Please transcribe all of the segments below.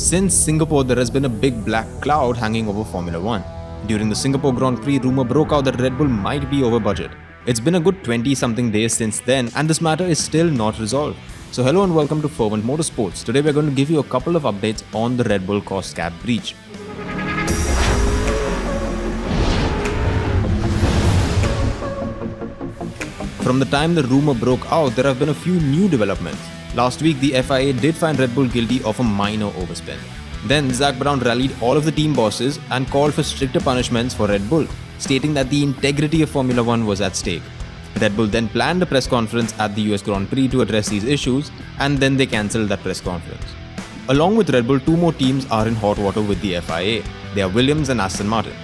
Since Singapore, there has been a big black cloud hanging over Formula 1. During the Singapore Grand Prix, rumor broke out that Red Bull might be over budget. It's been a good 20-something days since then, and this matter is still not resolved. So hello and welcome to Fervent Motorsports. Today we're going to give you a couple of updates on the Red Bull cost cap breach. From the time the rumor broke out, there have been a few new developments. Last week, the FIA did find Red Bull guilty of a minor overspend. Then, Zak Brown rallied all of the team bosses and called for stricter punishments for Red Bull, stating that the integrity of Formula 1 was at stake. Red Bull then planned a press conference at the US Grand Prix to address these issues, and then they cancelled that press conference. Along with Red Bull, two more teams are in hot water with the FIA. They are Williams and Aston Martin.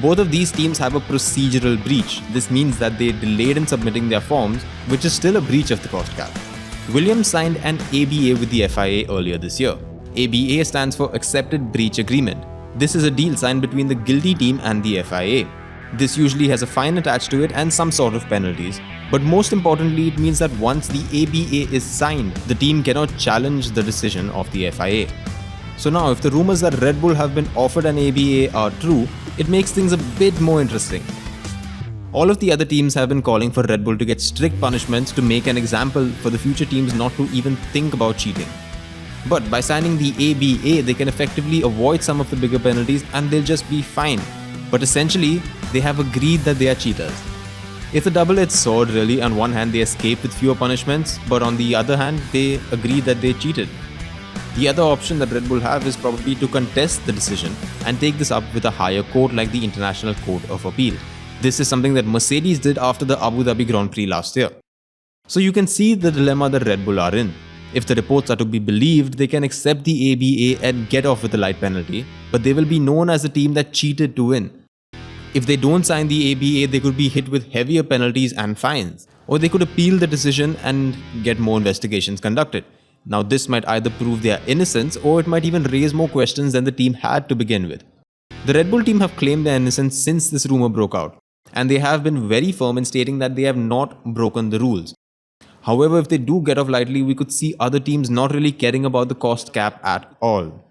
Both of these teams have a procedural breach. This means that they delayed in submitting their forms, which is still a breach of the cost cap. Williams signed an ABA with the FIA earlier this year. ABA stands for Accepted Breach Agreement. This is a deal signed between the guilty team and the FIA. This usually has a fine attached to it and some sort of penalties. But most importantly, it means that once the ABA is signed, the team cannot challenge the decision of the FIA. So now, if the rumors that Red Bull have been offered an ABA are true, it makes things a bit more interesting. All of the other teams have been calling for Red Bull to get strict punishments to make an example for the future teams not to even think about cheating. But by signing the ABA, they can effectively avoid some of the bigger penalties and they'll just be fine. But essentially, they have agreed that they are cheaters. It's a double-edged sword really. On one hand, they escape with fewer punishments, but on the other hand, they agree that they cheated. The other option that Red Bull have is probably to contest the decision and take this up with a higher court like the International Court of Appeal. This is something that Mercedes did after the Abu Dhabi Grand Prix last year. So you can see the dilemma that Red Bull are in. If the reports are to be believed, they can accept the ABA and get off with a light penalty, but they will be known as the team that cheated to win. If they don't sign the ABA, they could be hit with heavier penalties and fines, or they could appeal the decision and get more investigations conducted. Now this might either prove their innocence or it might even raise more questions than the team had to begin with. The Red Bull team have claimed their innocence since this rumor broke out, and they have been very firm in stating that they have not broken the rules. However, if they do get off lightly, we could see other teams not really caring about the cost cap at all.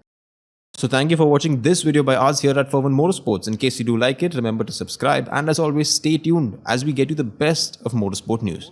So thank you for watching this video by us here at Fervent Motorsports. In case you do like it, remember to subscribe, and as always, stay tuned as we get you the best of motorsport news.